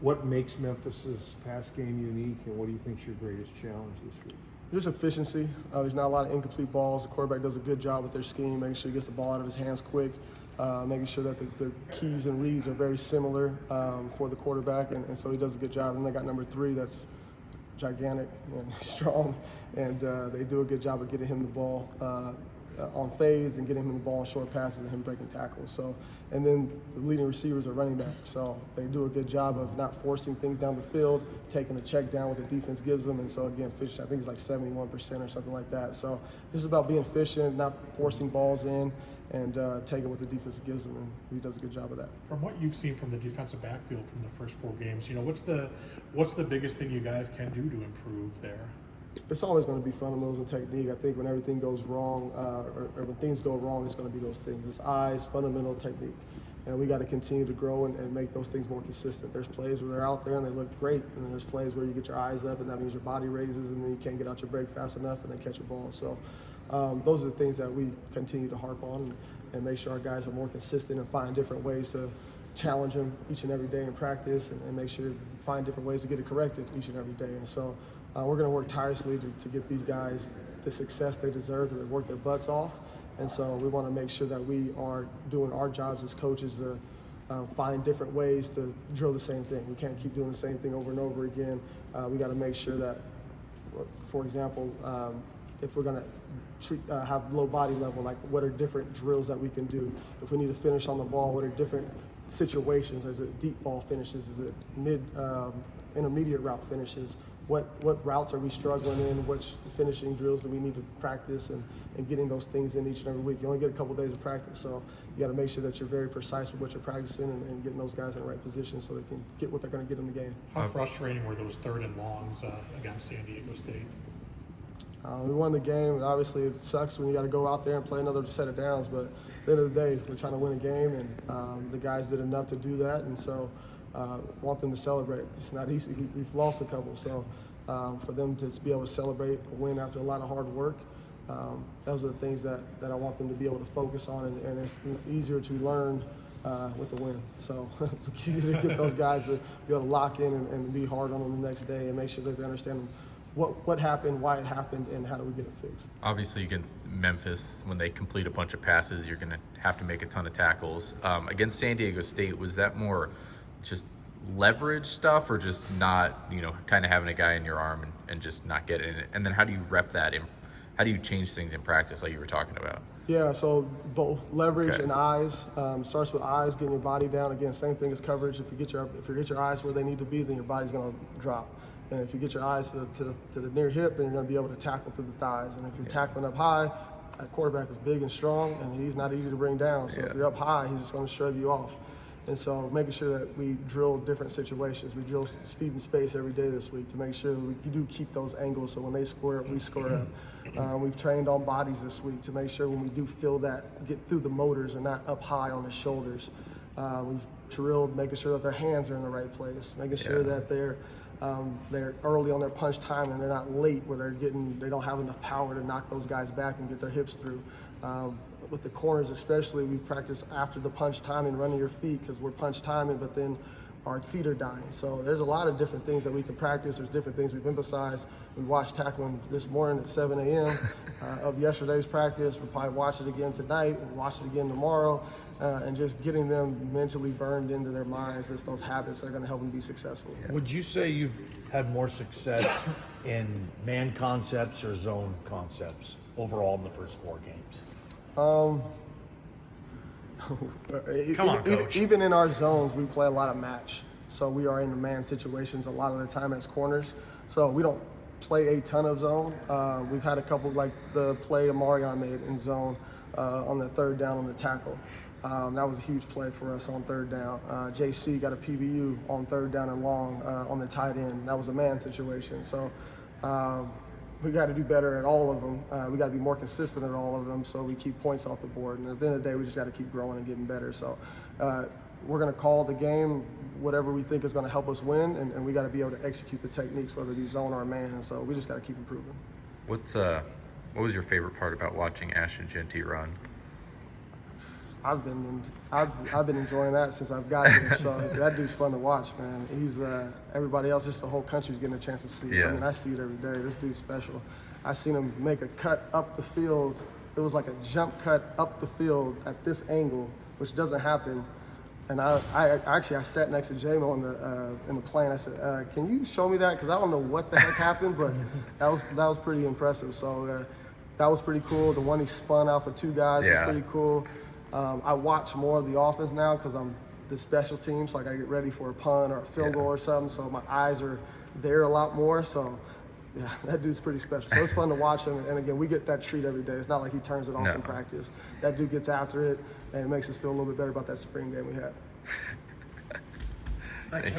What makes Memphis's pass game unique, and what do you think is your greatest challenge this week? Just efficiency. There's not a lot of incomplete balls. The quarterback does a good job with their scheme, making sure he gets the ball out of his hands quick, making sure that the keys and reads are very similar for the quarterback, and so he does a good job. And they got number 3 that's gigantic and strong, and they do a good job of getting him the ball on fades and getting him the ball on short passes and him breaking tackles. So, and then the leading receivers are running back. So they do a good job of not forcing things down the field, taking a check down what the defense gives them. And so again, efficient, I think it's like 71% or something like that. So this is about being efficient, not forcing balls in, and taking what the defense gives them, and he does a good job of that. From what you've seen from the defensive backfield from the first 4 games, what's the biggest thing you guys can do to improve there? It's always going to be fundamentals and technique. I think when everything goes wrong, or when things go wrong, it's going to be those things. It's eyes, fundamental, technique. And we got to continue to grow and make those things more consistent. There's plays where they're out there and they look great, and then there's plays where you get your eyes up and that means your body raises and then you can't get out your break fast enough and then catch a ball. So those are the things that we continue to harp on and make sure our guys are more consistent and find different ways to challenge them each and every day in practice, and make sure to find different ways to get it corrected each and every day. And so we're going to work tirelessly to get these guys the success they deserve, and they work their butts off. And so we want to make sure that we are doing our jobs as coaches to find different ways to drill the same thing. We can't keep doing the same thing over and over again. We got to make sure that, for example, if we're going to have low body level, like what are different drills that we can do? If we need to finish on the ball, what are different situations? Is it deep ball finishes? Is it intermediate route finishes? What routes are we struggling in? Which finishing drills do we need to practice, and getting those things in each and every week? You only get a couple days of practice, so you got to make sure that you're very precise with what you're practicing and getting those guys in the right position so they can get what they're going to get in the game. How frustrating were those 3rd and longs against San Diego State? We won the game. Obviously, it sucks when you got to go out there and play another set of downs, but at the end of the day, we're trying to win a game, and the guys did enough to do that, and so want them to celebrate. It's not easy. We've lost a couple, so for them to be able to celebrate a win after a lot of hard work, those are the things that I want them to be able to focus on, and it's easier to learn with a win. So it's easier to get those guys to be able to lock in and be hard on them the next day and make sure that they understand what happened, why it happened, and how do we get it fixed. Obviously, against Memphis, when they complete a bunch of passes, you're going to have to make a ton of tackles. Against San Diego State, was that more just leverage stuff, or just not, kind of having a guy in your arm and just not getting it? And then how do you rep that in? How do you change things in practice, like you were talking about? Yeah, so both leverage and eyes. Starts with eyes, getting your body down. Again, same thing as coverage. If you get your eyes where they need to be, then your body's going to drop. And if you get your eyes to the near hip, then you're going to be able to tackle through the thighs. And if you're tackling up high, that quarterback is big and strong, and he's not easy to bring down. So if you're up high, he's just going to shrug you off. And so making sure that we drill different situations. We drill speed and space every day this week to make sure we do keep those angles, so when they square up, we square up. We've trained on bodies this week to make sure when we do feel that, get through the motors and not up high on the shoulders. We've drilled making sure that their hands are in the right place, making sure that they're early on their punch time and they're not late where they don't have enough power to knock those guys back and get their hips through. With the corners especially, we practice after the punch timing, running your feet, because we're punch timing, but then our feet are dying. So there's a lot of different things that we can practice. There's different things we've emphasized. We watched tackling this morning at 7 a.m. Of yesterday's practice. We'll probably watch it again tonight, we'll watch it again tomorrow, and just getting them mentally burned into their minds as those habits that are going to help them be successful. Would you say you've had more success in man concepts or zone concepts overall in the first 4 games? Come on, Coach. Even in our zones, we play a lot of match. So we are in man situations a lot of the time as corners. So we don't play a ton of zone. We've had a couple, like the play Demario made in zone on the 3rd down on the tackle. That was a huge play for us on 3rd down. JC got a PBU on 3rd down and long on the tight end. That was a man situation. So we got to do better at all of them. We got to be more consistent at all of them, so we keep points off the board. And at the end of the day, we just got to keep growing and getting better. So we're going to call the game whatever we think is going to help us win, and we got to be able to execute the techniques, whether it be zone or man. And so we just got to keep improving. What was your favorite part about watching Ashton Genty run? I've been enjoying that since I've gotten here. So that dude's fun to watch, man. He's everybody else, just the whole country's getting a chance to see. Yeah. I mean, I see it every day. This dude's special. I seen him make a cut up the field. It was like a jump cut up the field at this angle, which doesn't happen. And I sat next to J-Mo in the plane. I said, "Can you show me that? Because I don't know what the heck happened, but that was pretty impressive." So that was pretty cool. The one he spun out for two guys was pretty cool. I watch more of the offense now because I'm the special teams, so I got to get ready for a punt or a field goal or something. So my eyes are there a lot more. So yeah, that dude's pretty special. So it's fun to watch him. And again, we get that treat every day. It's not like he turns it off in practice. That dude gets after it, and it makes us feel a little bit better about that spring game we had. Thank you.